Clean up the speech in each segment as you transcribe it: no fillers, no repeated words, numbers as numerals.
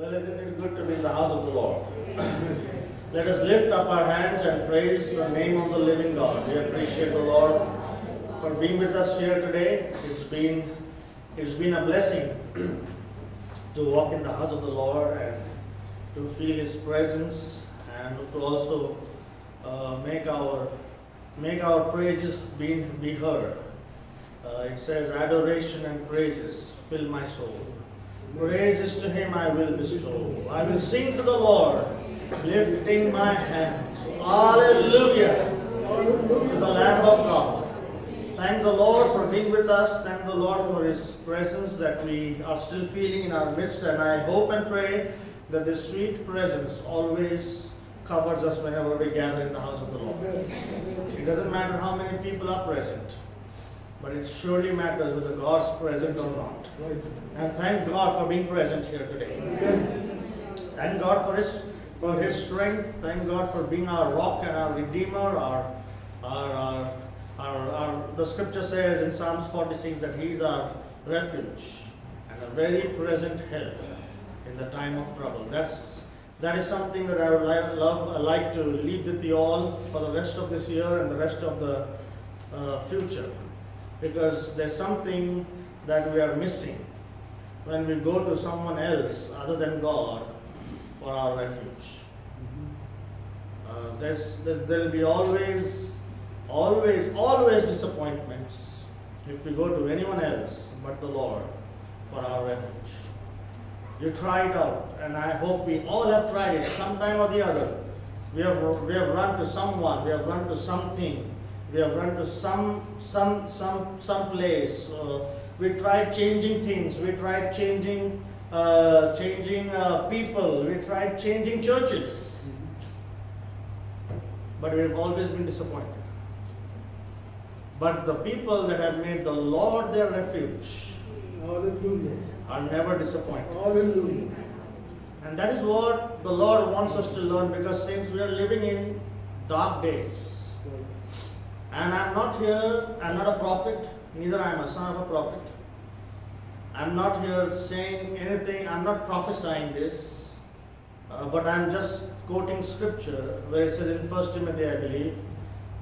Well, isn't it good to be in the house of the Lord? Let us lift up our hands and praise the name of the living God. We appreciate the Lord for being with us here today. It's been a blessing to walk in the house of the Lord and to feel His presence and to also make our praises be heard. It says, adoration and praises fill my soul. Praises to Him I will bestow. I will sing to the Lord, lifting my hands. Hallelujah to the Lamb of God. Thank the Lord for being with us. Thank the Lord for His presence that we are still feeling in our midst. And I hope and pray that this sweet presence always covers us whenever we gather in the house of the Lord. It doesn't matter how many people are present, but it surely matters whether God's present or not. And thank God for being present here today. Thank God for His strength. Thank God for being our rock and our redeemer. The scripture says in Psalms 46 that He is our refuge and a very present help in the time of trouble. That is something that I would like to leave with you all for the rest of this year and the rest of the future. Because there's something that we are missing when we go to someone else other than God for our refuge. There will be always disappointments if we go to anyone else but the Lord for our refuge. You try it out, and I hope we all have tried it sometime or the other. We have run to someone, we have run to something, we have run to some place. We tried changing things. We tried changing people. We tried changing churches. But we have always been disappointed. But the people that have made the Lord their refuge are never disappointed. Hallelujah. And that is what the Lord wants us to learn, because since we are living in dark days, and I'm not a prophet, neither I am a son of a prophet. I'm not here saying anything, I'm not prophesying this, but I'm just quoting scripture where it says in 1 Timothy, I believe,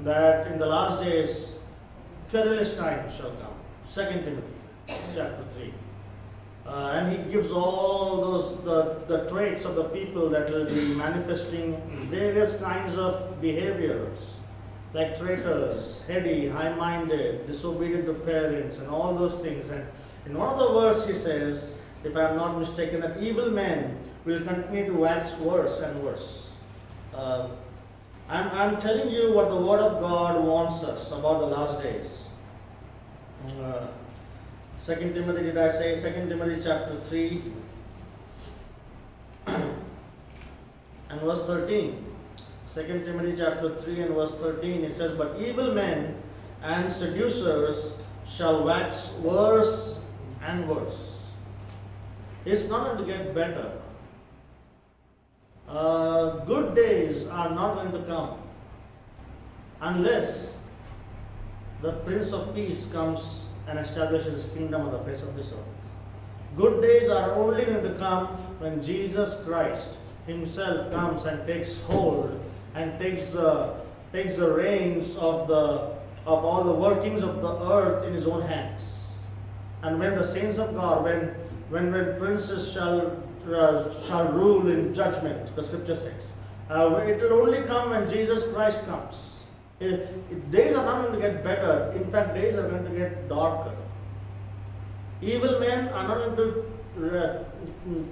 that in the last days, perilous times shall come. 2 Timothy, chapter 3. And he gives all those, the traits of the people that will be manifesting various kinds of behaviors, like traitors, heady, high-minded, disobedient to parents, and all those things. And in one of the verses he says, if I am not mistaken, that evil men will continue to wax worse and worse. I'm telling you what the Word of God warns us about the last days. 2 Timothy, did I say? 2 Timothy chapter 3 and verse 13. 2 Timothy chapter 3 and verse 13, it says, but evil men and seducers shall wax worse and worse. It's not going to get better. Good days are not going to come unless the Prince of Peace comes and establishes His kingdom on the face of this earth. Good days are only going to come when Jesus Christ Himself comes and takes hold and takes the reins of all the workings of the earth in His own hands. And when the saints of God, when princes shall rule in judgment, the scripture says, it will only come when Jesus Christ comes. Days are not going to get better. In fact, days are going to get darker. Evil men are not going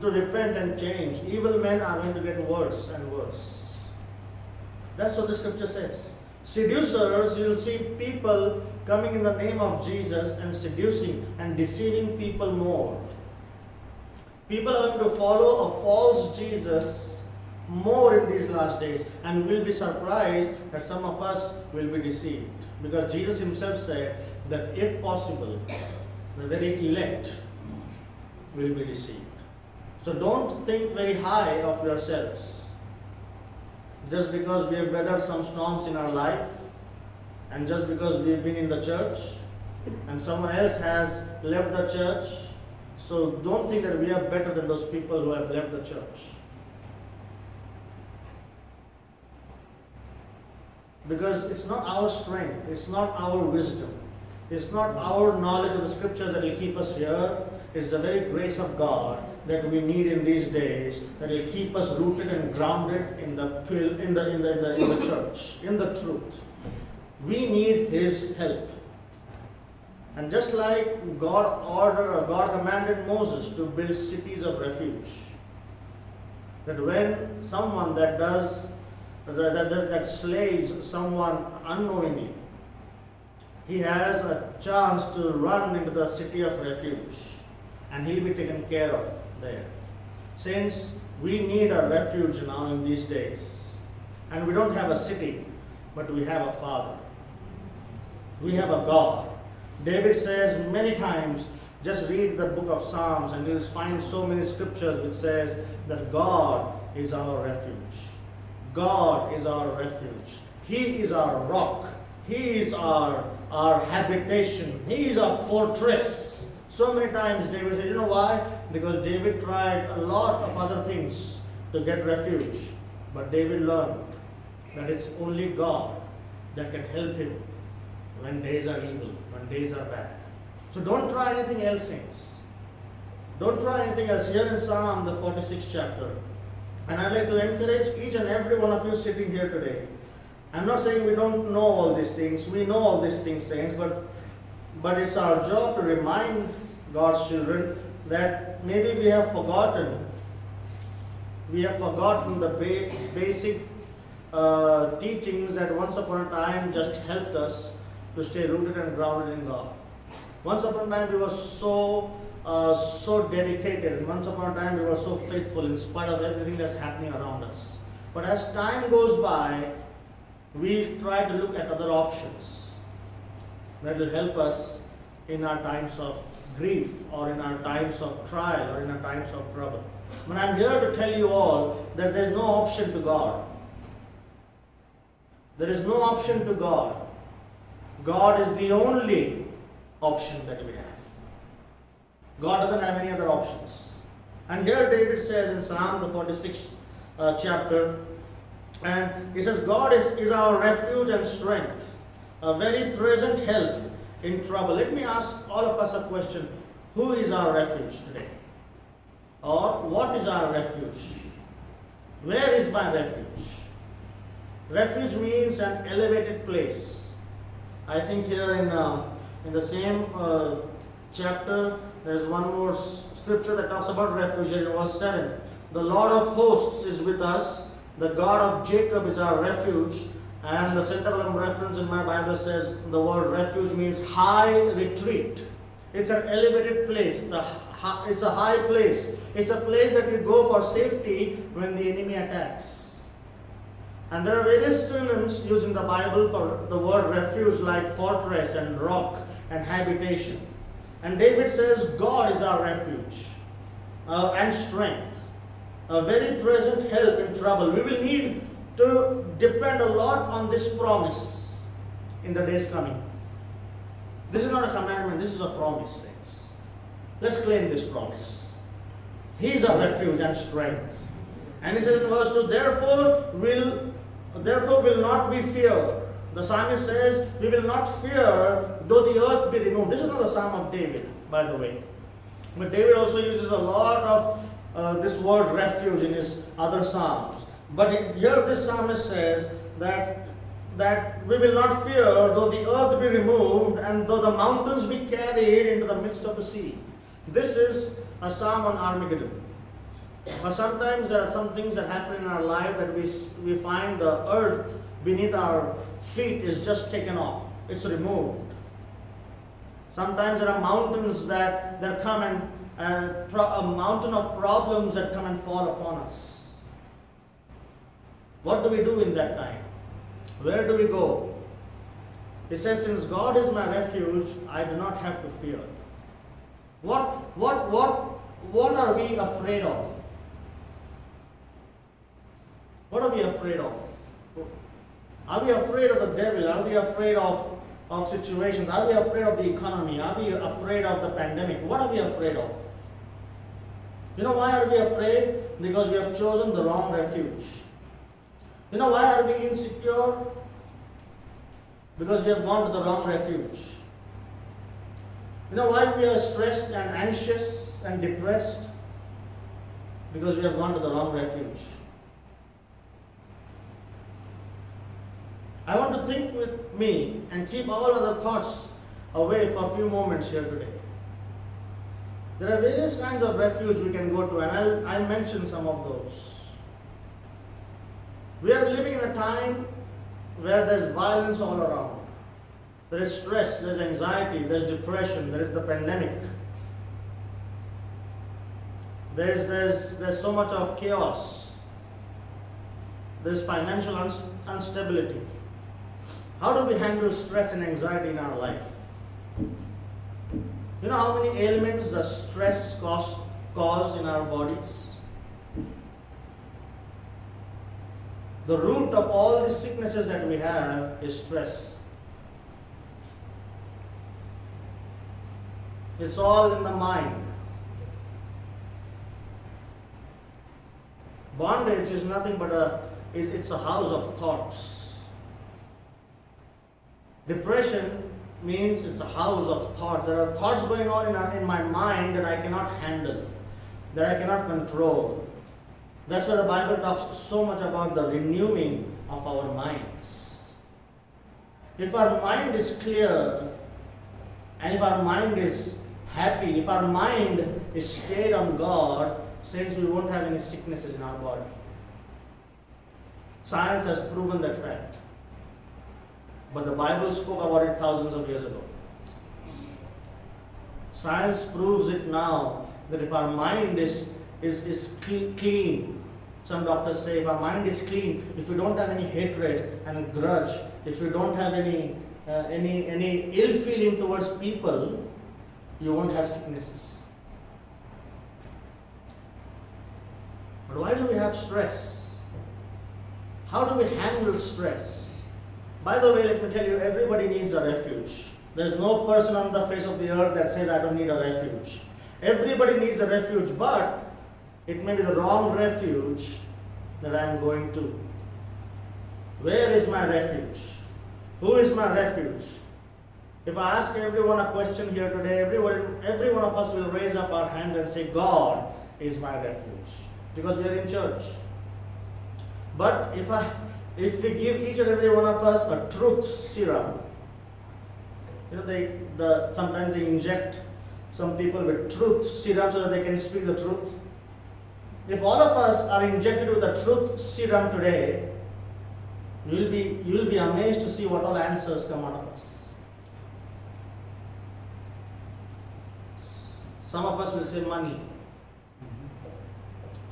to repent and change. Evil men are going to get worse and worse. That's what the scripture says. Seducers, you'll see people coming in the name of Jesus and seducing and deceiving people more. People are going to follow a false Jesus more in these last days, and we'll be surprised that some of us will be deceived. Because Jesus Himself said that if possible, the very elect will be deceived. So don't think very high of yourselves. Just because we have weathered some storms in our life, and just because we've been in the church, and someone else has left the church, So don't think that we are better than those people who have left the church. Because it's not our strength, it's not our wisdom, it's not our knowledge of the scriptures that will keep us here. It's the very grace of God that we need in these days that will keep us rooted and grounded in the church, in the truth. We need His help. And just like God commanded Moses to build cities of refuge, that when someone that slays someone unknowingly, he has a chance to run into the city of refuge and he'll be taken care of there. Saints, we need a refuge now in these days. And we don't have a city, but we have a Father. We have a God. David says many times, just read the book of Psalms and you'll find so many scriptures which says that God is our refuge. God is our refuge. He is our rock. He is our habitation. He is our fortress. So many times David said, you know why? Because David tried a lot of other things to get refuge. But David learned that it's only God that can help him when days are evil, when days are bad. So don't try anything else, saints. Don't try anything else. Here in Psalm, the 46th chapter, and I'd like to encourage each and every one of you sitting here today. I'm not saying we don't know all these things. We know all these things, saints, but it's our job to remind God's children that maybe we have forgotten. We have forgotten the basic teachings that once upon a time just helped us to stay rooted and grounded in God. Once upon a time we were so dedicated, and once upon a time we were so faithful in spite of everything that's happening around us. But as time goes by, we try to look at other options that will help us in our times of grief, or in our times of trial, or in our times of trouble. But I'm here to tell you all that there's no option to God. There is no option to God. God is the only option that we have. God doesn't have any other options. And here David says in Psalm the 46th chapter, and he says, God is our refuge and strength, a very present help in trouble. Let me ask all of us a question. Who is our refuge today? Or what is our refuge? Where is my refuge? Refuge means an elevated place. I think here in the same chapter, there's one more scripture that talks about refuge in verse 7. The Lord of hosts is with us. The God of Jacob is our refuge. And the central reference in my Bible says the word refuge means high retreat. It's an elevated place. It's a high place. It's a place that you go for safety when the enemy attacks. And there are various synonyms used in the Bible for the word refuge, like fortress and rock and habitation. And David says God is our refuge and strength, a very present help in trouble. We will need to depend a lot on this promise in the days coming. This is not a commandment, this is a promise, saints. Let's claim this promise. He is our refuge and strength. And he says in verse 2, therefore will not we fear. The psalmist says, we will not fear though the earth be removed. This is not the psalm of David, by the way. But David also uses a lot of this word refuge in his other psalms. But here this psalmist says that we will not fear though the earth be removed and though the mountains be carried into the midst of the sea. This is a psalm on Armageddon. But sometimes there are some things that happen in our life that we find the earth beneath our feet is just taken off. It's removed. Sometimes there are mountains that come and a mountain of problems that come and fall upon us. What do we do in that time? Where do we go? He says, since God is my refuge, I do not have to fear. What are we afraid of? What are we afraid of? Are we afraid of the devil? Are we afraid of situations? Are we afraid of the economy? Are we afraid of the pandemic? What are we afraid of? You know why are we afraid? Because we have chosen the wrong refuge. You know why are we insecure? Because we have gone to the wrong refuge. You know why we are stressed and anxious and depressed? Because we have gone to the wrong refuge. I want to think with me and keep all other thoughts away for a few moments here today. There are various kinds of refuge we can go to, and I'll mention some of those. We are living in a time where there's violence all around. There is stress, there's anxiety, there's depression, there is the pandemic. There's so much of chaos. There's financial instability. How do we handle stress and anxiety in our life? You know how many ailments does stress cause in our bodies? The root of all the sicknesses that we have is stress. It's all in the mind. Bondage is nothing but it's a house of thoughts. Depression means it's a house of thoughts. There are thoughts going on in my mind that I cannot handle, that I cannot control. That's why the Bible talks so much about the renewing of our minds. If our mind is clear, and if our mind is happy, if our mind is stayed on God, saints, we won't have any sicknesses in our body. Science has proven that fact. But the Bible spoke about it thousands of years ago. Science proves it now that if our mind is clean, some doctors say if our mind is clean, if we don't have any hatred and grudge, if we don't have any ill feeling towards people, you won't have sicknesses. But why do we have stress? How do we handle stress? By the way, let me tell you, everybody needs a refuge. There's no person on the face of the earth that says, I don't need a refuge. Everybody needs a refuge, but it may be the wrong refuge that I'm going to. Where is my refuge? Who is my refuge? If I ask everyone a question here today, every one of us will raise up our hands and say, God is my refuge. Because we are in church. But if we give each and every one of us a truth serum, you know, sometimes they inject some people with truth serum so that they can speak the truth. If all of us are injected with the truth serum today, you'll be amazed to see what all answers come out of us. Some of us will say money.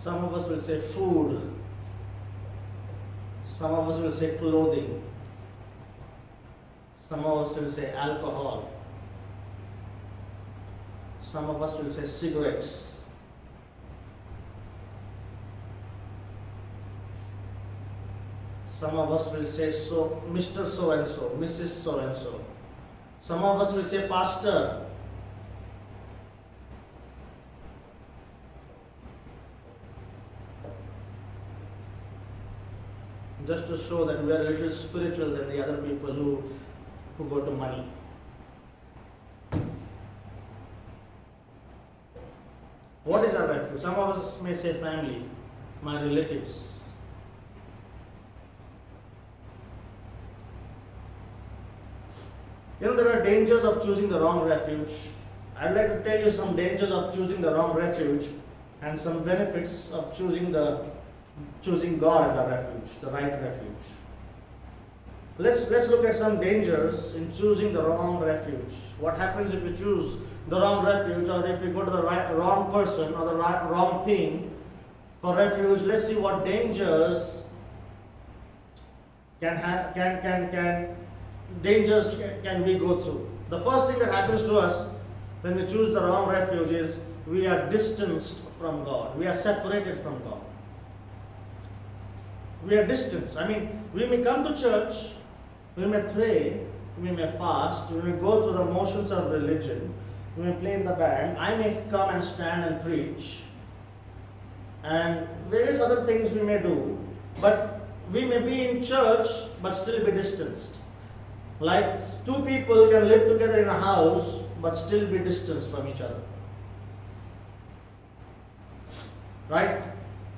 Some of us will say food. Some of us will say clothing. Some of us will say alcohol. Some of us will say cigarettes. Some of us will say so, Mr. So-and-so, Mrs. So-and-so. Some of us will say pastor. Just to show that we are a little spiritual than the other people who go to money. What is our refuge? Some of us may say family, my relatives. You know, there are dangers of choosing the wrong refuge. I'd like to tell you some dangers of choosing the wrong refuge and some benefits of choosing God as our refuge, the right refuge. Let's look at some dangers in choosing the wrong refuge. What happens if we choose the wrong refuge, or if we go to the wrong person or the wrong thing for refuge? Let's see what dangers can we go through. The first thing that happens to us when we choose the wrong refuge is we are distanced from God. We are separated from God. We are distanced. I mean, we may come to church, we may pray, we may fast, we may go through the motions of religion, we may play in the band, I may come and stand and preach, and various other things we may do, but we may be in church but still be distanced. Like two people can live together in a house but still be distanced from each other. Right?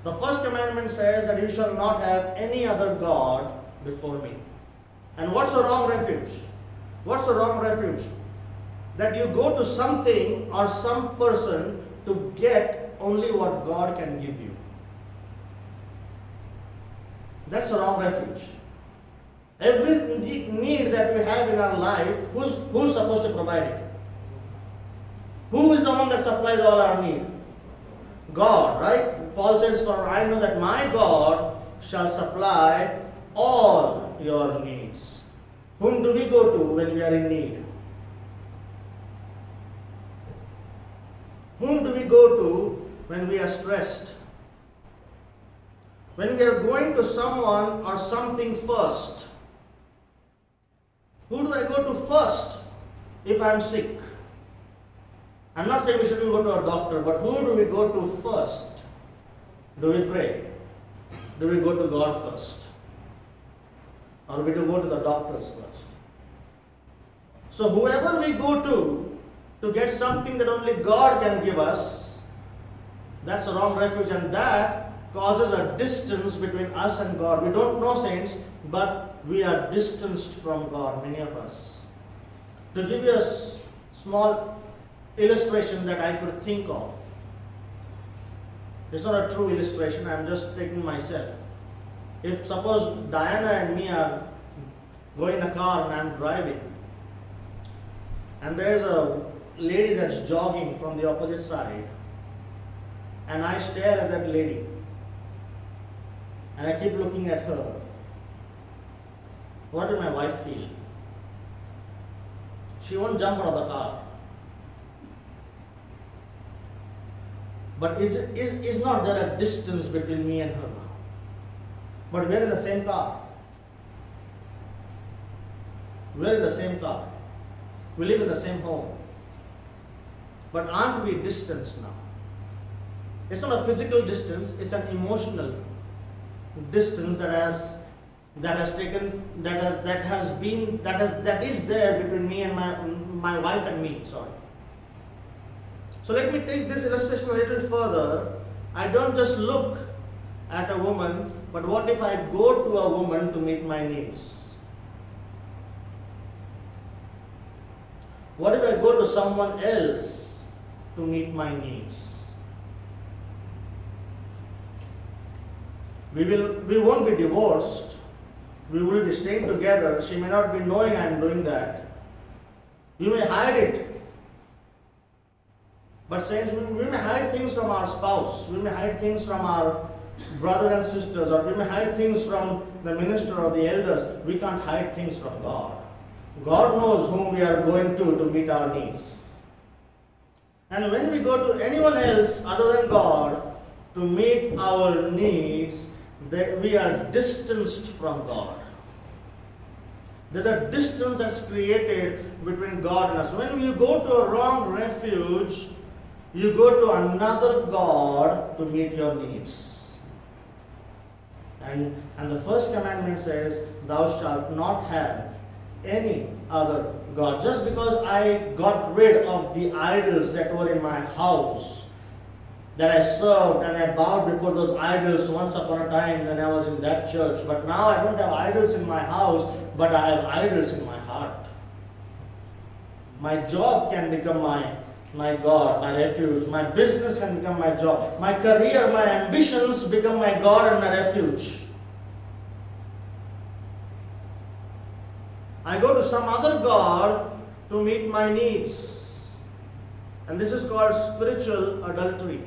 The first commandment says that you shall not have any other God before me. And what's a wrong refuge? What's a wrong refuge? That you go to something or some person to get only what God can give you. That's a wrong refuge. Every need that we have in our life, who's supposed to provide it? Who is the one that supplies all our need? God, right? Paul says, for I know that my God shall supply all your needs. Whom do we go to when we are in need? Whom do we go to when we are stressed? When we are going to someone or something first. Who do I go to first if I am sick? I'm not saying we shouldn't go to a doctor, but who do we go to first? Do we pray? Do we go to God first? Or do we go to the doctors first? So whoever we go to get something that only God can give us, that's a wrong refuge, and that causes a distance between us and God. We don't know, saints, but we are distanced from God, many of us. To give you a small illustration that I could think of. It's not a true illustration, I'm just taking myself. If suppose Diana and me are going in a car and I'm driving, and there's a lady that's jogging from the opposite side, and I stare at that lady, and I keep looking at her, what will my wife feel? She won't jump out of the car. But is not there a distance between me and her now? But we're in the same car. We're in the same car. We live in the same home. But aren't we distanced now? It's not a physical distance, it's an emotional distance that is there between me and my wife and me. Sorry. So let me take this illustration a little further. I don't just look at a woman, but what if I go to a woman to meet my needs? What if I go to someone else to meet my needs? We won't be divorced. We will be staying together. She may not be knowing I am doing that. You may hide it. But saints, we may hide things from our spouse. We may hide things from our brothers and sisters, or we may hide things from the minister or the elders. We can't hide things from God. God knows whom we are going to meet our needs. And when we go to anyone else other than God to meet our needs, we are distanced from God. There's a distance that's created between God and us. When you go to a wrong refuge, you go to another God to meet your needs. And the first commandment says, thou shalt not have any other God. Just because I got rid of the idols that were in my house, that I served and I bowed before those idols once upon a time when I was in that church. But now I don't have idols in my house, but I have idols in my heart. My job can become my God, my refuge. My business can become my job. My career, my ambitions become my God and my refuge. I go to some other God to meet my needs. And this is called spiritual adultery.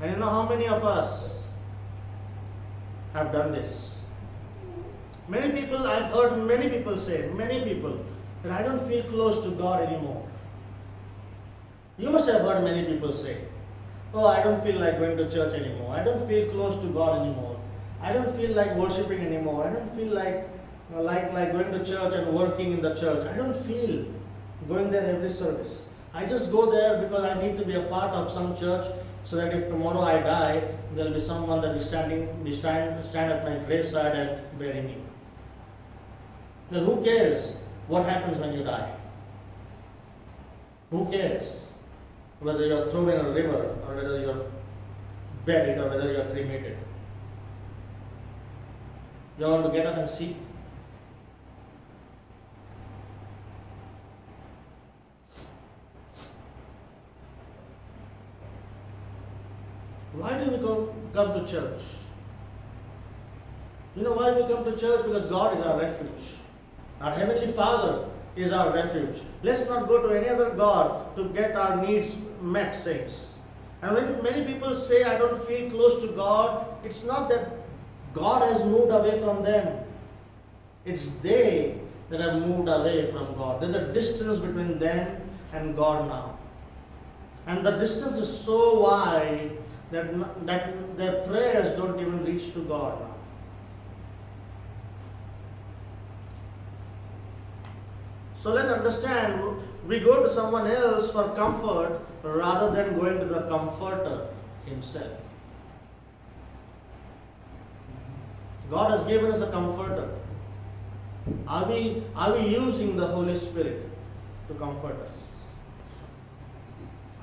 And you know how many of us have done this? Many people, I've heard many people say, that I don't feel close to God anymore. You must have heard many people say, oh, I don't feel like going to church anymore. I don't feel close to God anymore. I don't feel like worshiping anymore. I don't feel like going to church and working in the church. I don't feel going there every service. I just go there because I need to be a part of some church, so that if tomorrow I die, there will be someone that will stand at my graveside and bury me. Well, who cares what happens when you die? Who cares whether you are thrown in a river, or whether you are buried, or whether you are cremated? You want to get up and see? Why do we come to church? You know why we come to church? Because God is our refuge. Our Heavenly Father is our refuge. Let's not go to any other God to get our needs met, saints. And when many people say, I don't feel close to God, it's not that God has moved away from them. It's they that have moved away from God. There's a distance between them and God now. And the distance is so wide that their prayers don't even reach to God now. So let's understand, we go to someone else for comfort rather than going to the Comforter Himself. God has given us a Comforter. Are we using the Holy Spirit to comfort us?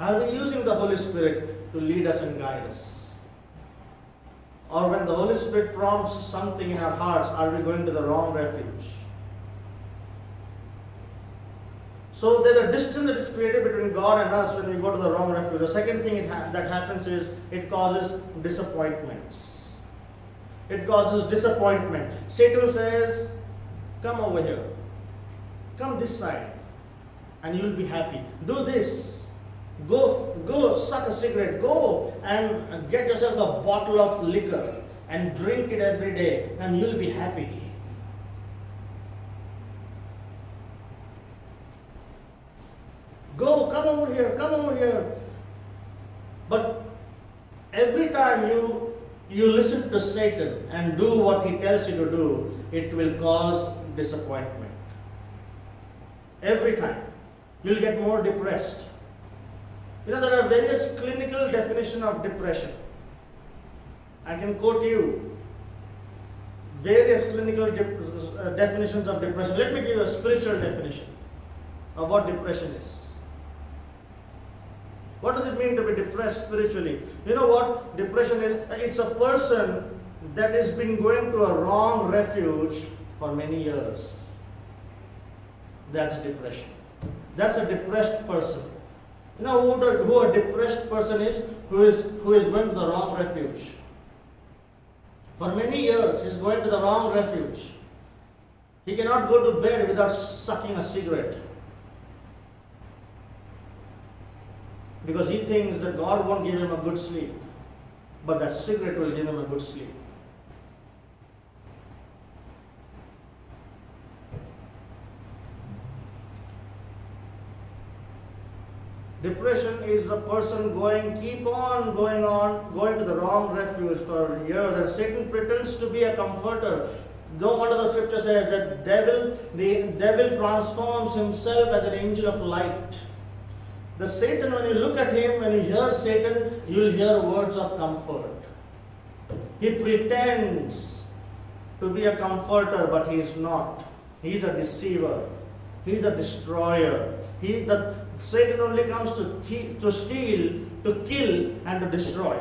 Are we using the Holy Spirit to lead us and guide us? Or when the Holy Spirit prompts something in our hearts, are we going to the wrong refuge? So there's a distance that is created between God and us when we go to the wrong refuge. The second thing that happens is it causes disappointments. It causes disappointment. Satan says, come over here. Come this side and you'll be happy. Do this. Go suck a cigarette. Go and get yourself a bottle of liquor and drink it every day and you'll be happy. Go, come over here. But every time you listen to Satan and do what he tells you to do, it will cause disappointment. Every time. You'll get more depressed. You know, there are various clinical definitions of depression. I can quote you various clinical definitions of depression. Let me give you a spiritual definition of what depression is. What does it mean to be depressed spiritually? You know what depression is? It's a person that has been going to a wrong refuge for many years. That's depression. That's a depressed person. You know who a depressed person is? Who is going to the wrong refuge. For many years, he's going to the wrong refuge. He cannot go to bed without sucking a cigarette. Because he thinks that God won't give him a good sleep. But that cigarette will give him a good sleep. Depression is a person going to the wrong refuge for years, and Satan pretends to be a comforter. No wonder the scripture says that the devil transforms himself as an angel of light. The Satan, when you look at him, when you hear Satan, you will hear words of comfort. He pretends to be a comforter, but he is not. He is a deceiver. He is a destroyer. Satan only comes to steal, to kill, and to destroy.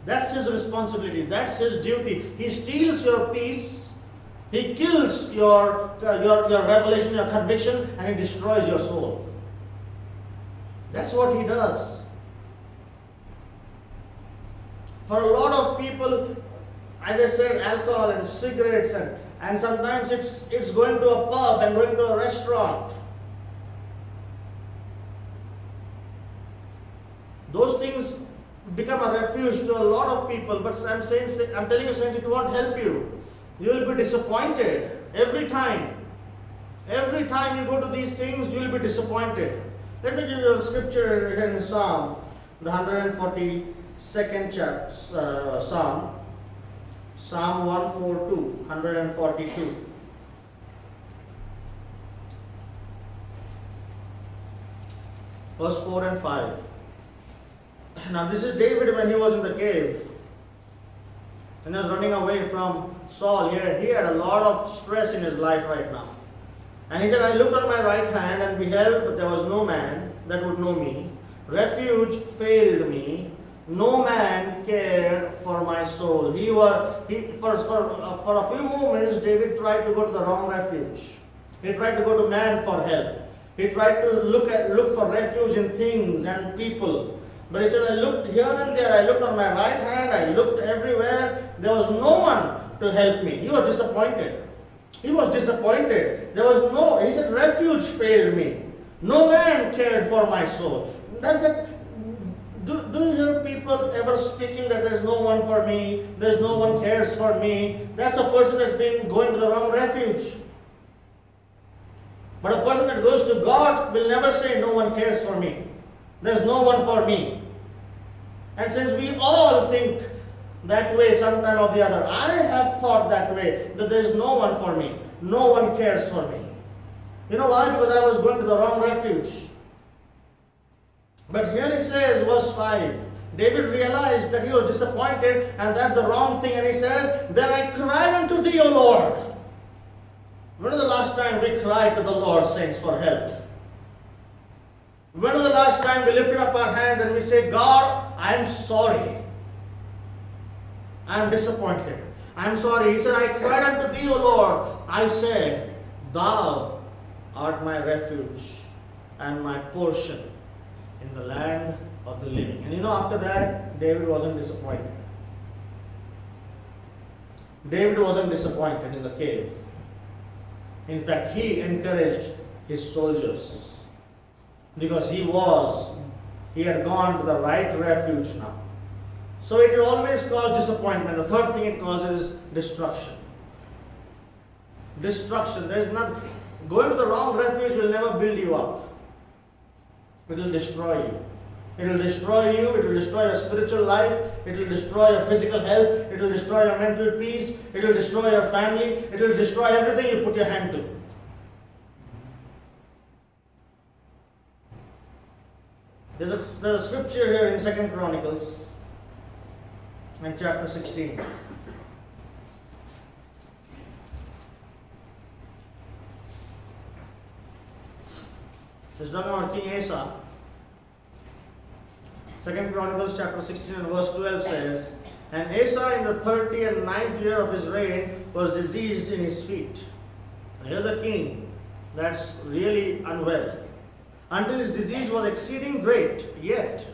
That's his responsibility. That's his duty. He steals your peace. He kills your revelation, your conviction, and he destroys your soul. That's what he does. For a lot of people, as I said, alcohol and cigarettes, and sometimes it's going to a pub and going to a restaurant. Those things become a refuge to a lot of people, but I'm telling you, saints, it won't help you. You will be disappointed every time. Every time you go to these things, you will be disappointed. Let me give you a scripture here in Psalm, the 142nd chapter, Psalm 142, 142. verse 4 and 5. Now this is David when he was in the cave and he was running away from Saul. He had a lot of stress in his life right now. And he said, I looked on my right hand and beheld, but there was no man that would know me. Refuge failed me. No man cared for my soul. For a few moments, David tried to go to the wrong refuge. He tried to go to man for help. He tried to look for refuge in things and people. But he said, I looked here and there. I looked on my right hand. I looked everywhere. There was no one to help me. He was disappointed. He was disappointed. He said, refuge failed me. No man cared for my soul. Do you hear people ever speaking that there's no one for me, there's no one cares for me? That's a person that's been going to the wrong refuge. But a person that goes to God will never say, no one cares for me. There's no one for me. And since we all think that way sometime or the other, I have thought that way, that there's no one for me. No one cares for me. You know why? Because I was going to the wrong refuge. But here he says, verse 5, David realized that he was disappointed and that's the wrong thing. And he says, then I cried unto thee, O Lord. When was the last time we cried to the Lord, saints, for help? When was the last time we lifted up our hands and we say, God, I am sorry. I am disappointed. I am sorry. He said, I cried unto thee, O Lord. I said, thou art my refuge and my portion in the land of the living. And after that, David wasn't disappointed. David wasn't disappointed in the cave. In fact, he encouraged his soldiers because he had gone to the right refuge now. So it will always cause disappointment. The third thing it causes is destruction. Destruction. Going to the wrong refuge will never build you up. It will destroy you. It will destroy you. It will destroy your spiritual life. It will destroy your physical health. It will destroy your mental peace. It will destroy your family. It will destroy everything you put your hand to. There's a scripture here in 2 Chronicles and chapter 16. It's talking about King Asa. 2 Chronicles chapter 16 and verse 12 says, and Asa in the 39th year of his reign was diseased in his feet. Now here's a king that's really unwell. Until his disease was exceeding great, yet,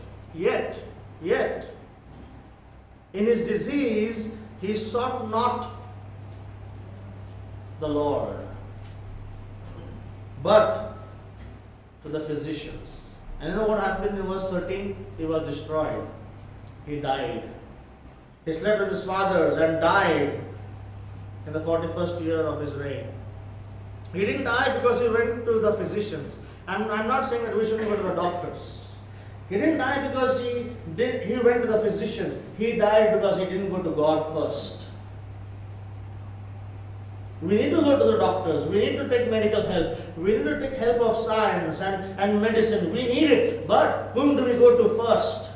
in his disease he sought not the Lord, but to the physicians. And you know what happened in verse 13? He was destroyed. He died. He slept with his fathers and died in the 41st year of his reign. He didn't die because he went to the physicians. I'm not saying that we shouldn't go to the doctors. He didn't die because he went to the physicians. He died because he didn't go to God first. We need to go to the doctors. We need to take medical help. We need to take help of science and medicine. We need it. But whom do we go to first?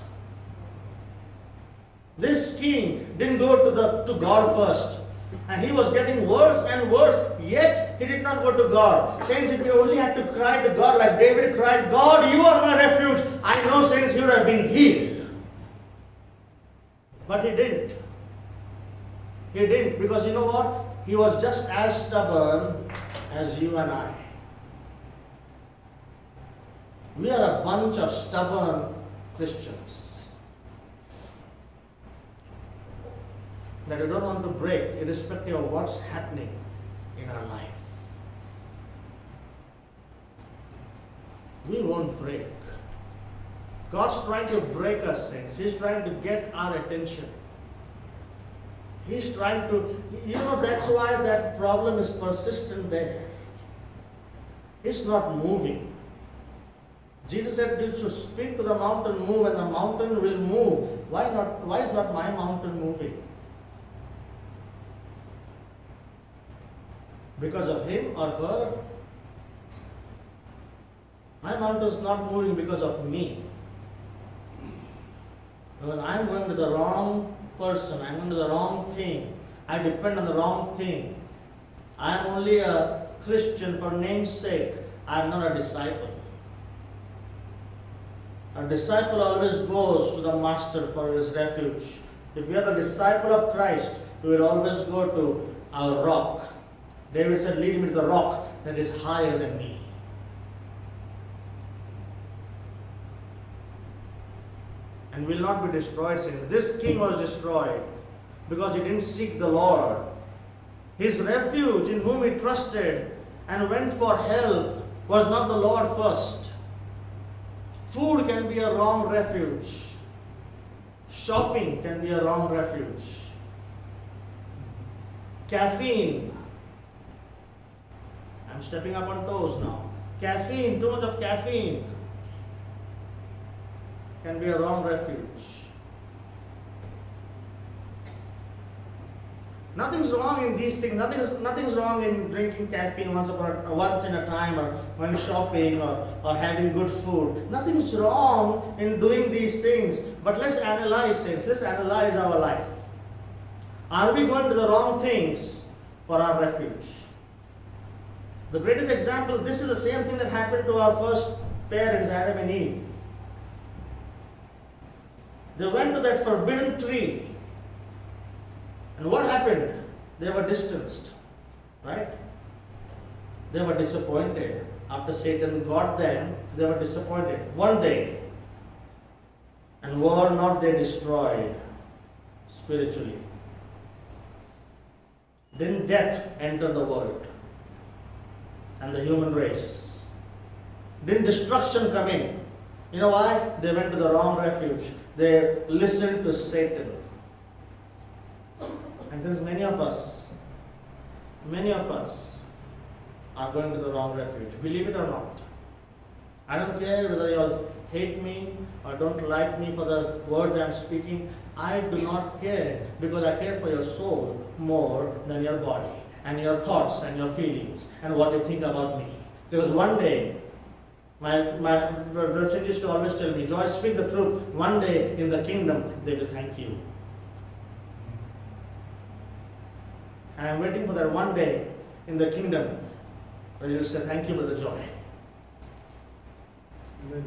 This king didn't go to God first. And he was getting worse and worse, yet he did not go to God. Saints, if he only had to cry to God like David cried, God, you are my refuge, I know, saints, he would have been healed. But he didn't. He didn't, because you know what? He was just as stubborn as you and I. We are a bunch of stubborn Christians that we don't want to break, irrespective of what's happening in our life. We won't break. God's trying to break us, saints. He's trying to get our attention. He's trying to, that's why that problem is persistent there. It's not moving. Jesus said you should speak to the mountain, move, and the mountain will move. Why is not my mountain moving? Because of him or her? My mountain is not moving because of me. Because I am going to the wrong person, I am going to the wrong thing. I depend on the wrong thing. I am only a Christian for name's sake. I am not a disciple. A disciple always goes to the master for his refuge. If we are the disciple of Christ, we will always go to our rock. David said, lead me to the rock that is higher than me. And will not be destroyed, saints. This king was destroyed because he didn't seek the Lord. His refuge, in whom he trusted and went for help, was not the Lord first. Food can be a wrong refuge. Shopping can be a wrong refuge. Caffeine. I'm stepping up on toes now. Caffeine, too much of caffeine can be a wrong refuge. Nothing's wrong in these things. Nothing's wrong in drinking caffeine once in a time, or when shopping, or having good food. Nothing's wrong in doing these things. But let's analyze things. Let's analyze our life. Are we going to the wrong things for our refuge? The greatest example, this is the same thing that happened to our first parents, Adam and Eve. They went to that forbidden tree. And what happened? They were distanced. Right? They were disappointed. After Satan got them, they were disappointed. One day. And were not they destroyed spiritually? Didn't death enter the world and the human race? Didn't destruction come in? You know why? They went to the wrong refuge. They listened to Satan. And since many of us are going to the wrong refuge, believe it or not. I don't care whether you all hate me or don't like me for the words I am speaking. I do not care, because I care for your soul more than your body and your thoughts and your feelings and what you think about me. Because one day, my brother used to always tell me, Joy, speak the truth. One day in the kingdom, they will thank you. And I'm waiting for that one day in the kingdom where you'll say, thank you, Brother Joy. Amen.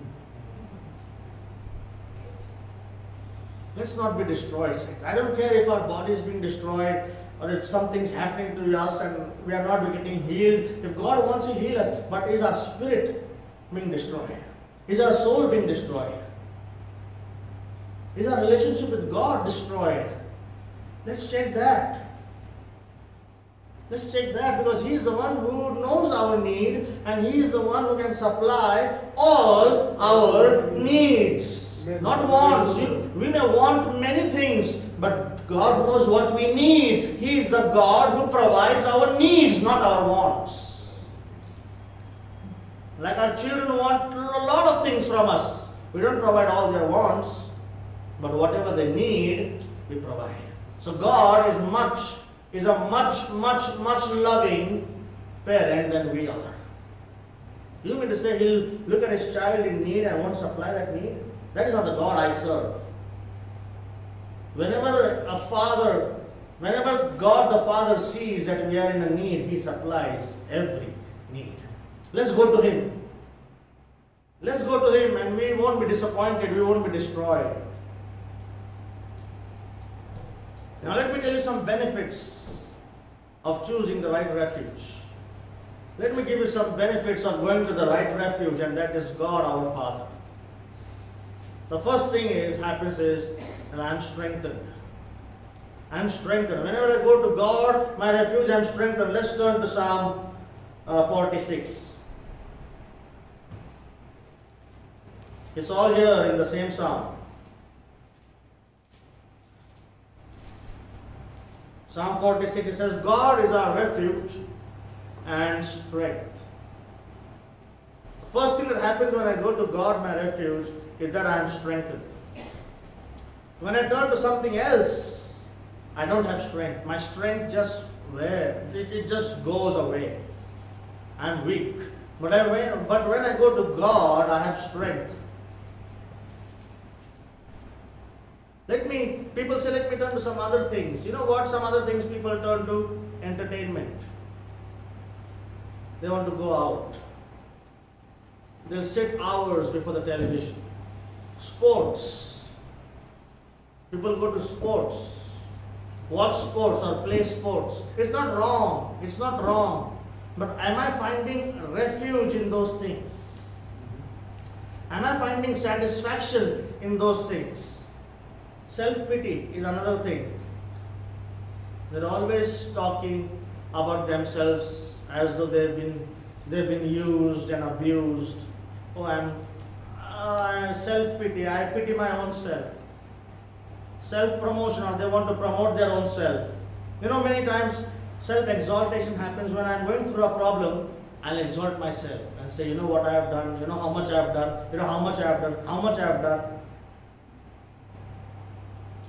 Let's not be destroyed. I don't care if our body is being destroyed or if something's happening to us and we are not getting healed. If God wants to heal us, but is our spirit being destroyed? Is our soul being destroyed? Is our relationship with God destroyed? Let's check that. Let's check that, because He is the one who knows our need and He is the one who can supply all our needs. Not wants. We may want many things, but God knows what we need. He is the God who provides our needs, not our wants. Like our children want a lot of things from us. We don't provide all their wants, but whatever they need, we provide. So God is a much loving parent than we are. You mean to say He'll look at His child in need and won't supply that need? That is not the God I serve. Whenever God the Father sees that we are in a need, He supplies every need. Let's go to Him. Let's go to Him and we won't be disappointed, we won't be destroyed. Now let me tell you some benefits of choosing the right refuge. Let me give you some benefits of going to the right refuge, and that is God our Father. The first thing happens is that I am strengthened. I am strengthened. Whenever I go to God, my refuge, I am strengthened. Let's turn to Psalm 46. It's all here in the same Psalm. Psalm 46, it says, God is our refuge and strength. The first thing that happens when I go to God, my refuge, is that I am strengthened. When I turn to something else, I don't have strength. My strength just it just goes away. I'm weak. But when I go to God, I have strength. People say, let me turn to some other things. You know what? Some other things people turn to? Entertainment. They want to go out. They'll sit hours before the television. Sports. People go to sports. Watch sports or play sports. It's not wrong. It's not wrong. But am I finding refuge in those things? Am I finding satisfaction in those things? Self-pity is another thing. They're always talking about themselves as though they've been used and abused. Oh, I'm self-pity. I pity my own self. Self-promotion, or they want to promote their own self. You know, many times self-exaltation happens when I'm going through a problem. I'll exalt myself and say, you know what I have done, you know how much I have done, you know how much I have done, how much I have done.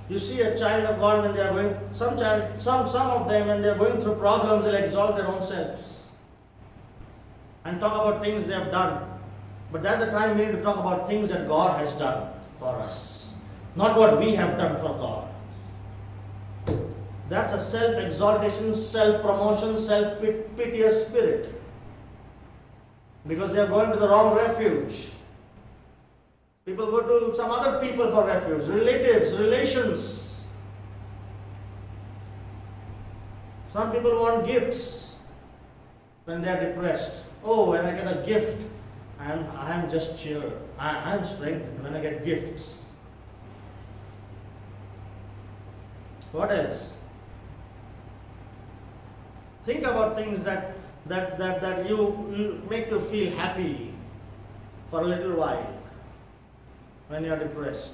You see a child of God when they are going, some of them when they are going through problems, they'll exalt their own selves and talk about things they have done. But that's the time we need to talk about things that God has done for us, not what we have done for God. That's a self-exaltation, self-promotion, self-piteous spirit. Because they are going to the wrong refuge. People go to some other people for refuge, relatives, relations. Some people want gifts when they are depressed. Oh, when I get a gift, I am just cheered. I am strengthened when I get gifts. What else? Think about things that you make you feel happy for a little while when you are depressed.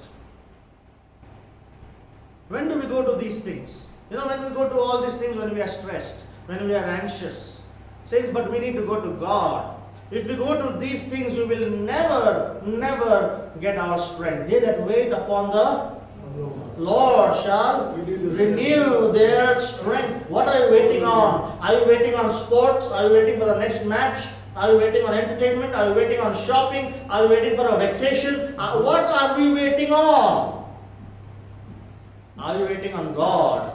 When do we go to these things? You know, when we go to all these things when we are stressed, when we are anxious. Says, but we need to go to God. If we go to these things, we will never get our strength. They that wait upon the Lord shall renew their strength. What are you waiting on? Are you waiting on sports? Are you waiting for the next match? Are you waiting on entertainment? Are you waiting on shopping? Are you waiting for a vacation? What are we waiting on? Are you waiting on God?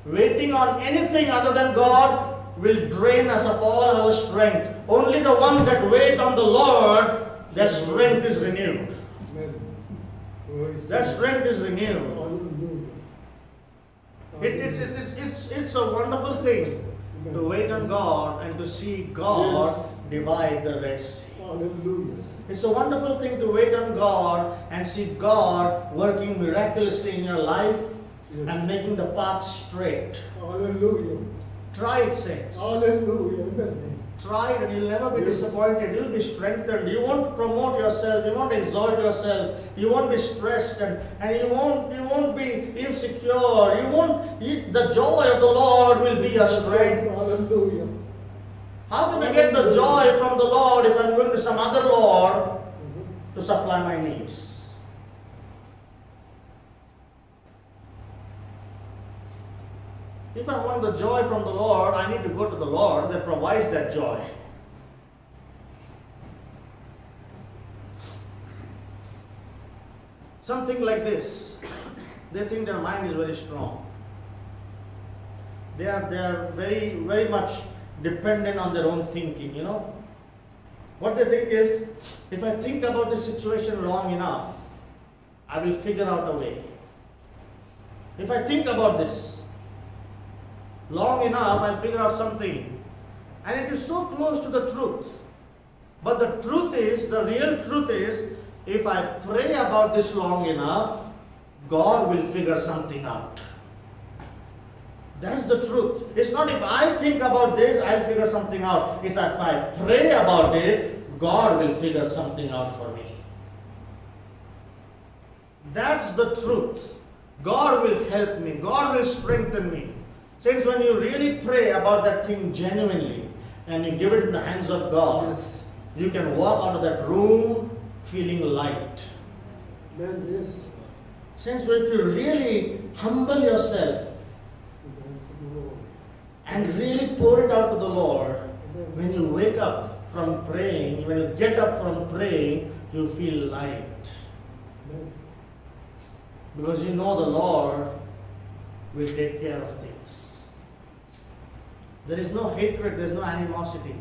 Waiting on anything other than God will drain us of all our strength. Only the ones that wait on the Lord, their strength is renewed. That strength is renewed. It's a wonderful thing to wait on God and to see God divide the Red Sea. It's a wonderful thing to wait on God and see God working miraculously in your life and making the path straight. Hallelujah. Try it, saints. Hallelujah. Amen. Try it and you'll never be disappointed. You'll be strengthened. You won't promote yourself. You won't exalt yourself. You won't be stressed and you won't be insecure. The joy of the Lord will be your strength. Hallelujah. How can I get the joy from the Lord if I'm going to some other Lord to supply my needs? If I want the joy from the Lord, I need to go to the Lord that provides that joy. Something like this. They think their mind is very strong. They are very, very much dependent on their own thinking, you know. What they think is, if I think about the situation long enough, I will figure out a way. If I think about this long enough, I'll figure out something. And it is so close to the truth. But the real truth is, if I pray about this long enough, God will figure something out. That's the truth. It's not if I think about this, I'll figure something out. It's if I pray about it, God will figure something out for me. That's the truth. God will help me. God will strengthen me. Since when you really pray about that thing genuinely and you give it in the hands of God, you can walk out of that room feeling light. Since if you really humble yourself and really pour it out to the Lord, when you wake up from praying, when you get up from praying, you feel light. Amen. Because you know the Lord will take care of things. There is no hatred, there is no animosity.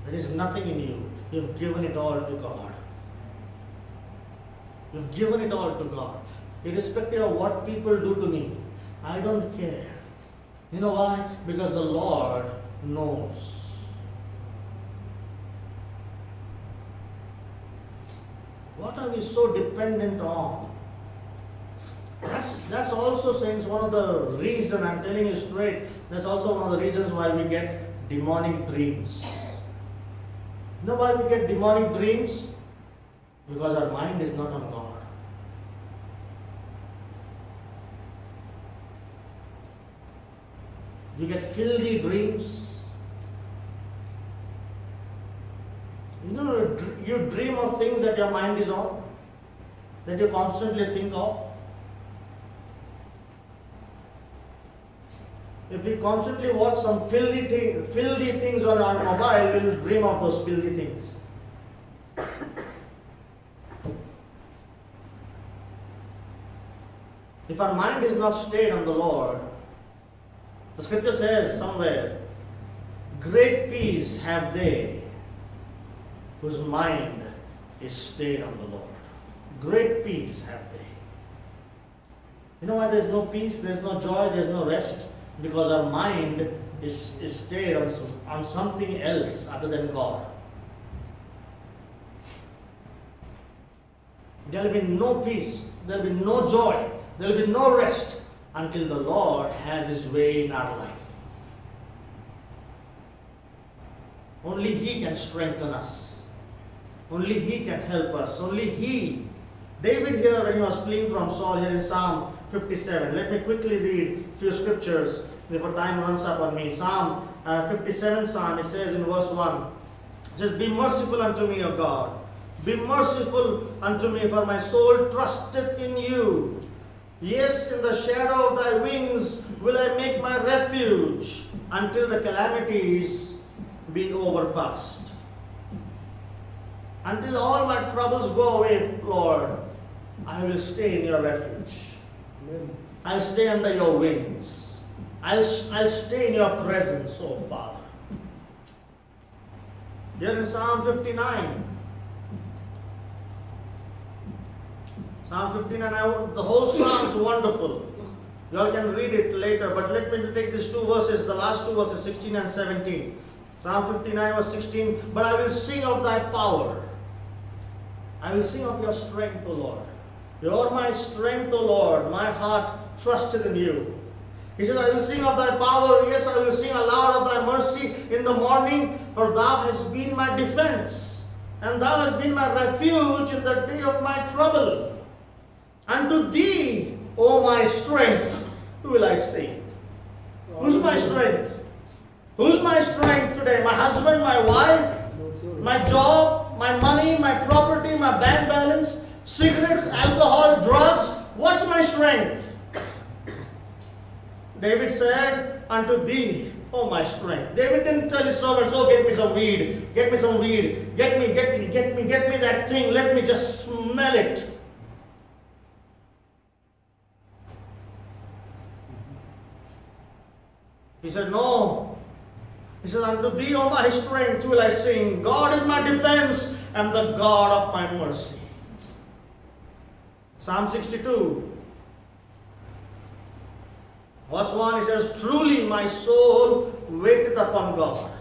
There is nothing in you. You've given it all to God. You've given it all to God. Irrespective of what people do to me, I don't care. You know why? Because the Lord knows. What are we so dependent on? That's also, saints, one of the reasons, I'm telling you straight, that's also one of the reasons why we get demonic dreams. You know why we get demonic dreams? Because our mind is not on God. You get filthy dreams. You know, you dream of things that your mind is on, that you constantly think of. If we constantly watch some filthy things on our mobile, we will dream of those filthy things. If our mind is not stayed on the Lord, the scripture says somewhere, great peace have they whose mind is stayed on the Lord. Great peace have they. You know why there's no peace, there's no joy, there's no rest? Because our mind is stayed on something else other than God. There will be no peace, there will be no joy, there will be no rest until the Lord has His way in our life. Only He can strengthen us. Only He can help us. Only He. David here, when he was fleeing from Saul, here in Psalm 57. Let me quickly read a few scriptures before time runs up on me. Psalm 57 Psalm, it says in verse 1, it says, be merciful unto me, O God. Be merciful unto me, for my soul trusteth in you. Yes, in the shadow of thy wings will I make my refuge until the calamities be overpast. Until all my troubles go away, Lord, I will stay in your refuge. Amen. I'll stay under your wings. I'll stay in your presence, oh Father. Here in Psalm 59. Psalm 59, the whole psalm is wonderful. You all can read it later, but let me take these two verses, the last two verses, 16 and 17. Psalm 59 verse 16, but I will sing of thy power. I will sing of your strength, O Lord. You are my strength, O Lord. My heart trusted in you. He says, I will sing of thy power. Yes, I will sing aloud of thy mercy in the morning, for thou hast been my defense, and thou hast been my refuge in the day of my trouble. Unto thee, O my strength, will I sing. Who's my strength? Who's my strength today? My husband, my wife, my job, my money, my property, my bank balance, cigarettes, alcohol, drugs. What's my strength? David said, unto thee, O my strength. David didn't tell his servants, oh, get me some weed, get me some weed, get me that thing, let me just smell it. He said, no. He said, unto thee, O my strength, will I sing. God is my defense and the God of my mercy. Psalm 62. Verse 1, he says, truly my soul waiteth upon God.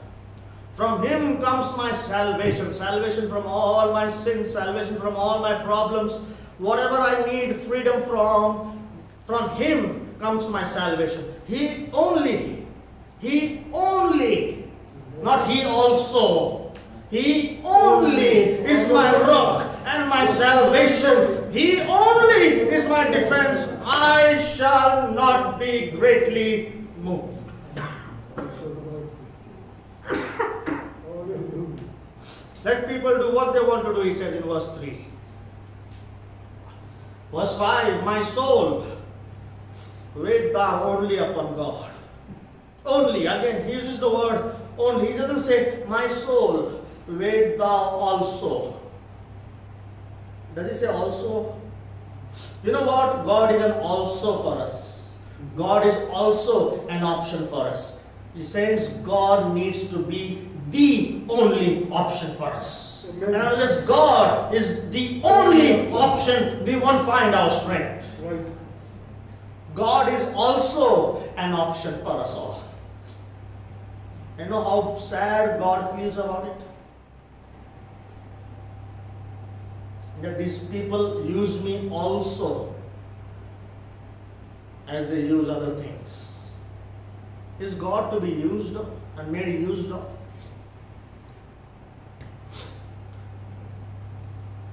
From Him comes my salvation. Salvation from all my sins, salvation from all my problems. Whatever I need freedom from Him comes my salvation. He only, not He also. He only is my rock and my salvation. He only is my defense. I shall not be greatly moved. Let people do what they want to do, he says in verse 3. Verse 5, my soul, wait thou only upon God. Only, again, he uses the word only. He doesn't say, my soul, wait thou also. Does he say also? You know what? God is an also for us. God is also an option for us. He says God needs to be the only option for us. Amen. And unless God is the only option, we won't find our strength. Right. God is also an option for us all. You know how sad God feels about it? That these people use me also as they use other things. Is God to be used and made used of?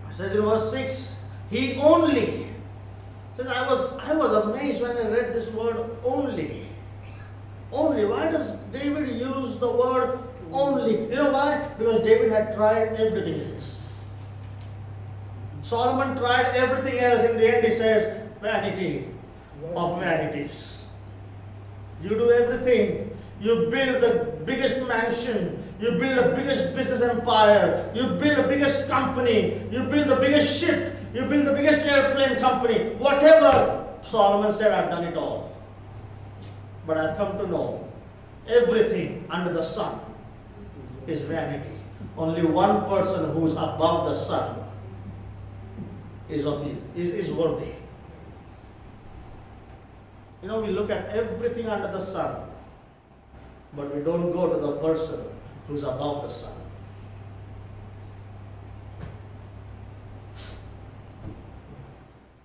It says in verse 6, he only. Says, I was amazed when I read this word only. Only. Why does David use the word only? You know why? Because David had tried everything else. Solomon tried everything else. In the end, he says, vanity of vanities. You do everything. You build the biggest mansion. You build the biggest business empire. You build the biggest company. You build the biggest ship. You build the biggest airplane company. Whatever. Solomon said, I've done it all. But I've come to know everything under the sun is vanity. Only one person who's above the sun is worthy. You know, we look at everything under the sun, but we don't go to the person who's above the sun.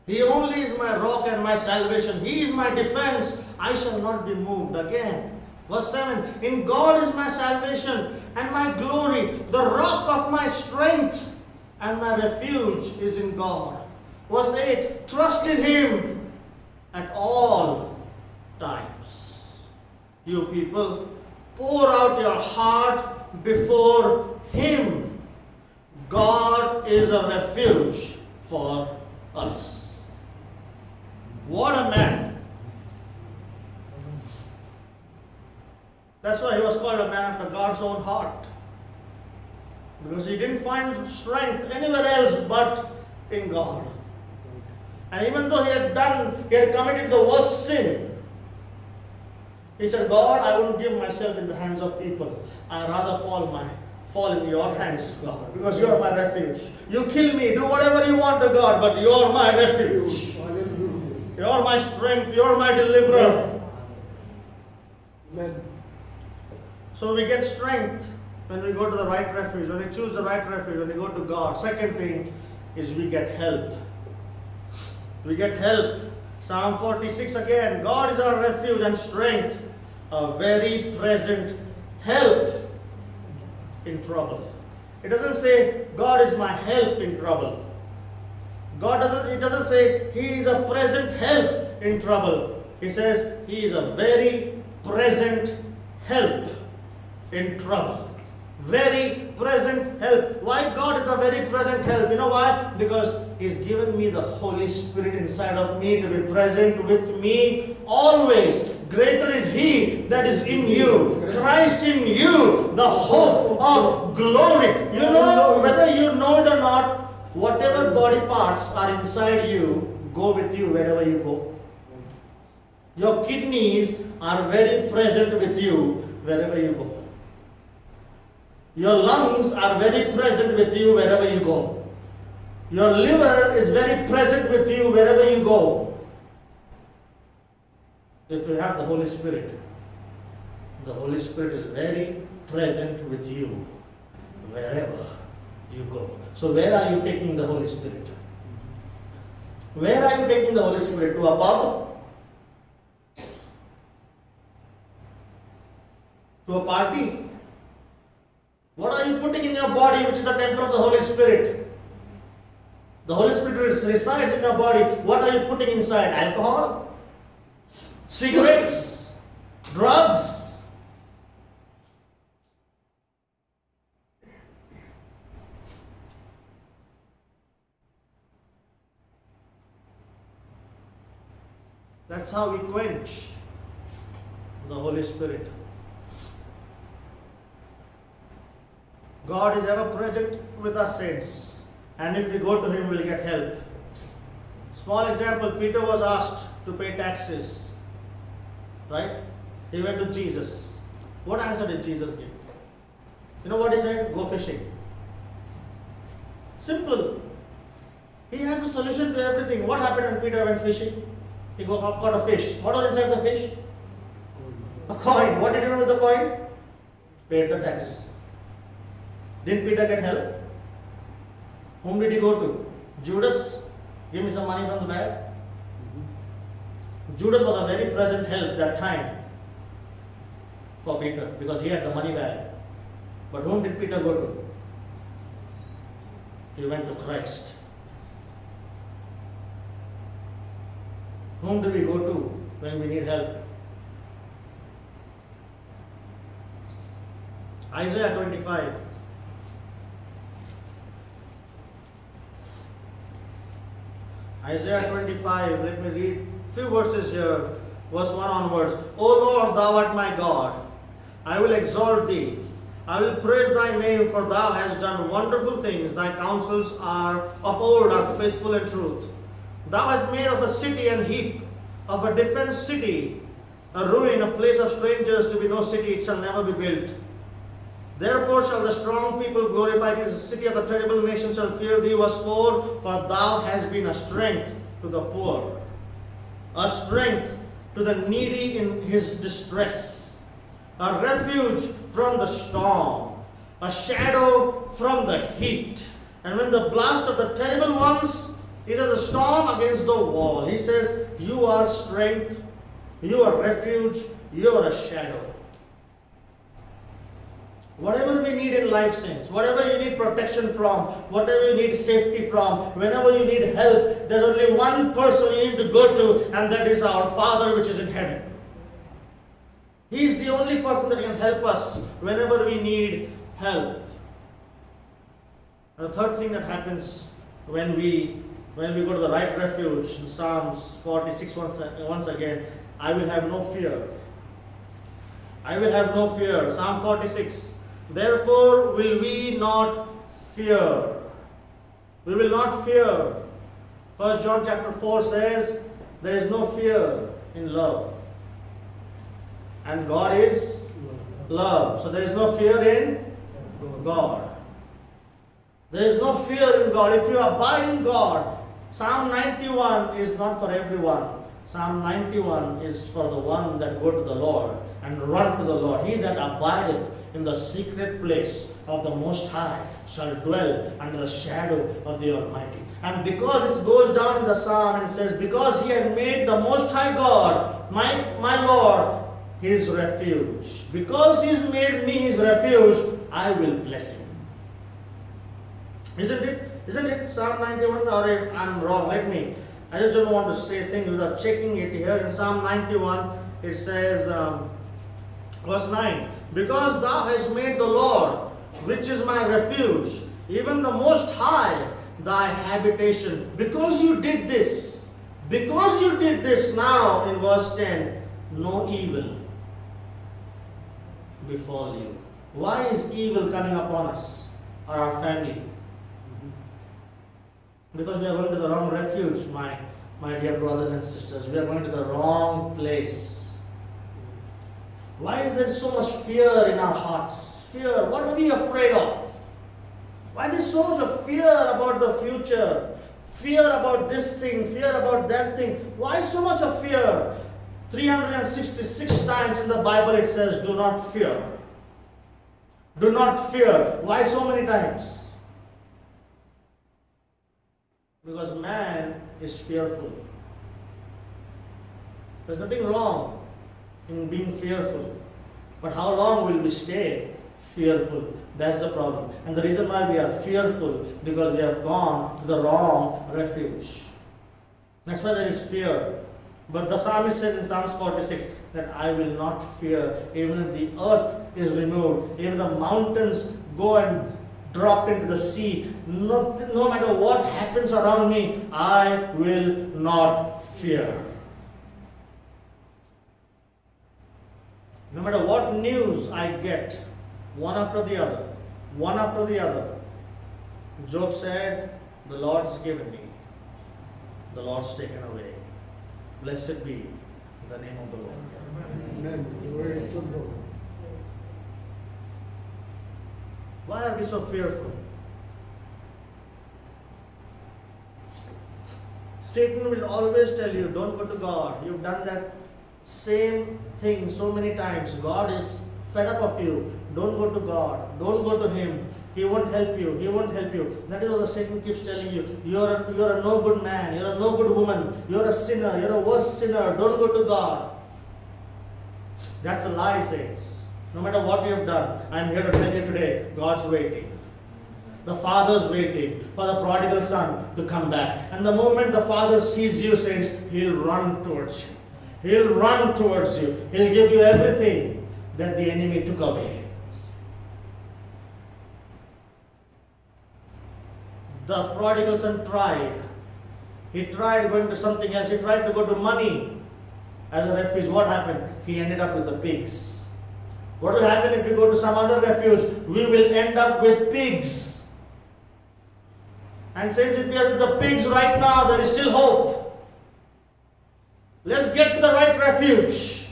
He only is my rock and my salvation. He is my defense. I shall not be moved. Again, verse 7. In God is my salvation and my glory, the rock of my strength, and my refuge is in God. Verse 8. Trust in Him at all times. You people, pour out your heart before Him. God is a refuge for us. What a man. That's why he was called a man after God's own heart. Because he didn't find strength anywhere else but in God. And even though he had committed the worst sin, he said, God, I won't give myself in the hands of people. I rather fall in your hands, God, because you're my refuge. You kill me, do whatever you want to God, but you're my refuge. You're my strength, you're my deliverer. Amen. So we get strength when we go to the right refuge, when we choose the right refuge, when we go to God. Second thing is we get help. We get help. Psalm 46 again. God is our refuge and strength, a very present help in trouble. It doesn't say God is my help in trouble. It doesn't say He is a present help in trouble. He says He is a very present help in trouble. Very present help. Why God is a very present help? You know why? Because He's given me the Holy Spirit inside of me to be present with me always. Greater is He that is in you, Christ in you, the hope of glory. You know, whether you know it or not, whatever body parts are inside you go with you wherever you go. Your kidneys are very present with you wherever you go. Your lungs are very present with you wherever you go. Your liver is very present with you wherever you go. If you have the Holy Spirit is very present with you wherever you go. So where are you taking the Holy Spirit? Where are you taking the Holy Spirit? To a pub? To a party? What are you putting in your body, which is the temple of the Holy Spirit? The Holy Spirit resides in your body. What are you putting inside? Alcohol? Cigarettes? Drugs? That's how we quench the Holy Spirit. God is ever present with us saints, and if we go to Him, we'll get help. Small example, Peter was asked to pay taxes, right? He went to Jesus. What answer did Jesus give? You know what he said? Go fishing. Simple. He has the solution to everything. What happened when Peter went fishing? He caught a fish. What was inside the fish? A coin. What did he do with the coin? Paid the tax. Didn't Peter get help? Whom did he go to? Judas? Give me some money from the bag. Judas was a very present help that time for Peter because he had the money bag. But whom did Peter go to? He went to Christ. Whom do we go to when we need help? Isaiah 25. Isaiah 25, let me read a few verses here, verse 1 onwards. O Lord, thou art my God. I will exalt thee. I will praise thy name, for thou hast done wonderful things. Thy counsels are of old, are faithful and truth. Thou hast made of a city an heap, of a defenced city, a ruin, a place of strangers, to be no city, it shall never be built. Therefore shall the strong people glorify thee, the city of the terrible nation shall fear thee. Verse 4, for thou hast been a strength to the poor, a strength to the needy in his distress, a refuge from the storm, a shadow from the heat. And when the blast of the terrible ones is as a storm against the wall, he says, you are strength, you are refuge, you are a shadow. Whatever we need in life, saints, whatever you need protection from, whatever you need safety from, whenever you need help, there's only one person you need to go to, and that is our Father which is in heaven. He is the only person that can help us whenever we need help. And the third thing that happens when we go to the right refuge, in Psalms 46 once again, I will have no fear. I will have no fear. Psalm 46. Therefore will we not fear. We will not fear. 1 John chapter 4 says, there is no fear in love. And God is love. So there is no fear in God. There is no fear in God. If you abide in God, Psalm 91 is not for everyone. Psalm 91 is for the one that go to the Lord and run to the Lord. He that abideth in the secret place of the Most High shall dwell under the shadow of the Almighty. And because it goes down in the Psalm and says, because he had made the Most High God, my Lord, his refuge. Because he's made me his refuge, I will bless him. Isn't it? Isn't it Psalm 91? Or if I'm wrong, I just don't want to say things without checking it here. In Psalm 91, it says, verse 9, because thou hast made the Lord, which is my refuge, even the Most High, thy habitation. Because you did this, now in verse 10, no evil befall you. Why is evil coming upon us or our family? Because we are going to the wrong refuge, my dear brothers and sisters. We are going to the wrong place. Why is there so much fear in our hearts? Fear. What are we afraid of? Why there is so much of fear about the future? Fear about this thing, fear about that thing. Why so much of fear? 366 times in the Bible it says, do not fear. Do not fear. Why so many times? Because man is fearful. There's nothing wrong in being fearful. But how long will we stay fearful? That's the problem. And the reason why we are fearful, because we have gone to the wrong refuge. That's why there is fear. But the psalmist says in Psalms 46 that I will not fear, even if the earth is removed, even the mountains go and drop into the sea. No matter what happens around me, I will not fear. No matter what news I get, one after the other, one after the other. Job said, the Lord's given me, the Lord's taken away. Blessed be the name of the Lord. Amen. Very simple. Why are we so fearful? Satan will always tell you, don't go to God. You've done that same thing so many times. God is fed up of you. Don't go to God. Don't go to Him. He won't help you. He won't help you. That is what the Satan keeps telling you. You're a no good man. You're a no good woman. You're a sinner. You're a worse sinner. Don't go to God. That's a lie, saints. No matter what you have done, I'm here to tell you today, God's waiting. The Father's waiting for the prodigal son to come back. And the moment the Father sees you, saints, He'll run towards you. He'll run towards you. He'll give you everything that the enemy took away. The prodigal son tried. He tried going to something else. He tried to go to money as a refuge. What happened? He ended up with the pigs. What will happen if we go to some other refuge? We will end up with pigs. And since if we are with the pigs right now, there is still hope. Let's get to the right refuge.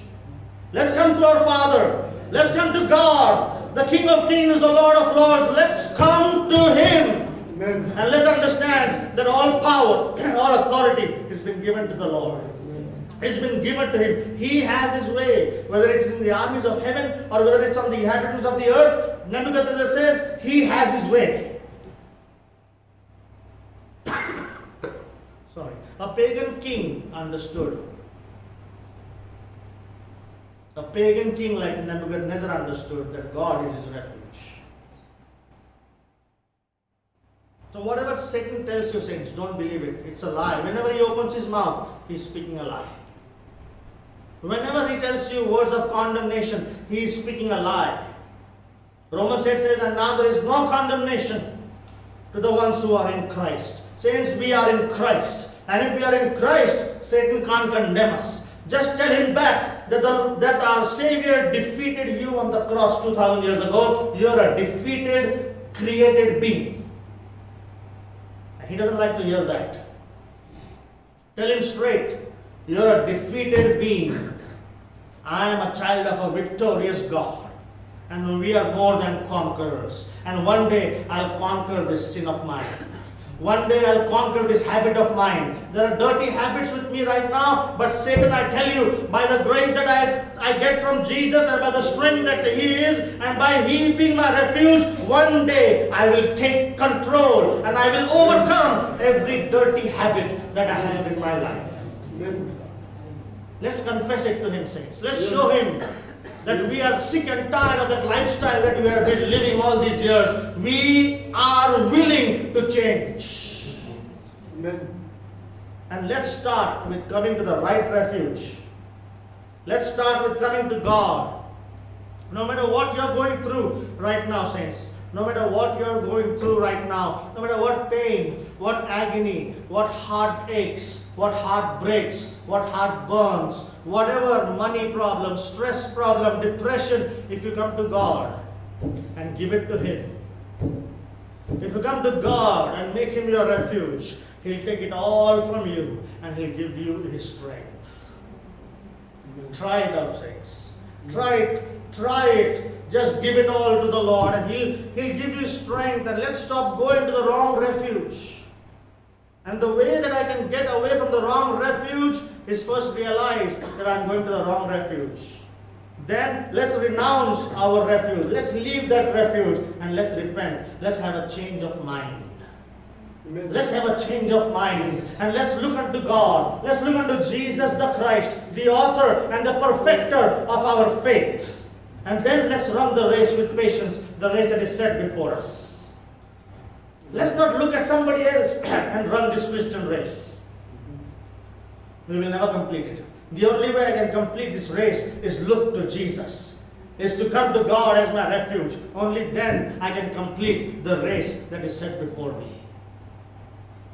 Let's come to our Father. Let's come to God, the King of Kings, the Lord of Lords. Let's come to Him. Amen. And let's understand that all power, all authority has been given to the Lord. It's been given to Him. He has His way. Whether it's in the armies of heaven or whether it's on the inhabitants of the earth, Nebuchadnezzar says He has His way. Sorry. A pagan king understood. A pagan king like Nebuchadnezzar understood that God is his refuge. So whatever Satan tells you, saints, don't believe it. It's a lie. Whenever he opens his mouth, he's speaking a lie. Whenever he tells you words of condemnation, he is speaking a lie. Romans 8 says, and now there is no condemnation to the ones who are in Christ. Saints, we are in Christ. And if we are in Christ, Satan can't condemn us. Just tell him back that our Savior defeated you on the cross 2000 years ago. You're a defeated, created being. And he doesn't like to hear that. Tell him straight. You're a defeated being. I am a child of a victorious God. And we are more than conquerors. And one day I'll conquer this sin of mine. One day I'll conquer this habit of mine. There are dirty habits with me right now, but Satan, I tell you, by the grace that I get from Jesus and by the strength that He is, and by He being my refuge, one day I will take control and I will overcome every dirty habit that I have in my life. Amen. Let's confess it to Him, saints. Let's show Him that we are sick and tired of that lifestyle that we have been living all these years. We are willing to change. Amen. And let's start with coming to the right refuge. Let's start with coming to God. No matter what you're going through right now, saints. No matter what you're going through right now. No matter what pain, what agony, what heart aches, what heart breaks, what heart burns, whatever money problem, stress problem, depression, if you come to God and give it to Him. If you come to God and make Him your refuge, He'll take it all from you and He'll give you His strength. Try it out, saints. Try it. Try it. Just give it all to the Lord and He'll give you strength. And let's stop going to the wrong refuge. And the way that I can get away from the wrong refuge is first realize that I'm going to the wrong refuge. Then let's renounce our refuge. Let's leave that refuge and let's repent. Let's have a change of mind. Amen. Let's have a change of mind and let's look unto God. Let's look unto Jesus the Christ, the author and the perfecter of our faith. And then let's run the race with patience, the race that is set before us. Let's not look at somebody else and run this Christian race. We will never complete it. The only way I can complete this race is look to Jesus, is to come to God as my refuge. Only then I can complete the race that is set before me.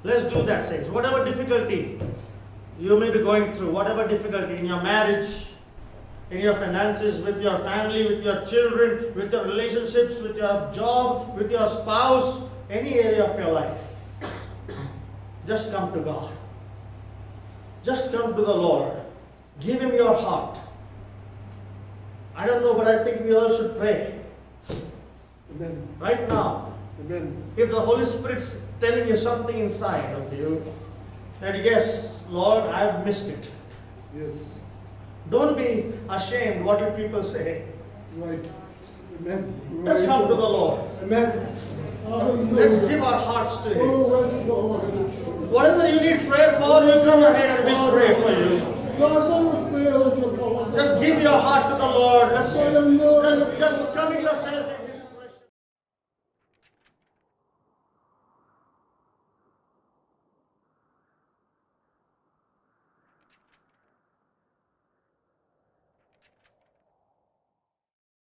Let's do that, saints. Whatever difficulty you may be going through, whatever difficulty in your marriage, in your finances, with your family, with your children, with your relationships, with your job, with your spouse, any area of your life. Just come to God. Just come to the Lord. Give Him your heart. I don't know, but I think we all should pray. Amen. Right now, Amen. if the Holy Spirit's telling you something inside of you, that yes, Lord, I've missed it. Yes. Don't be ashamed what do people say. Right. Amen. Let's come to the Lord. Amen. Let's give our hearts to Him. Oh, yes, Lord. Whatever you need prayer for, you come ahead and we'll pray for you. Lord, let us pray, oh, Just give your heart to the Lord. Just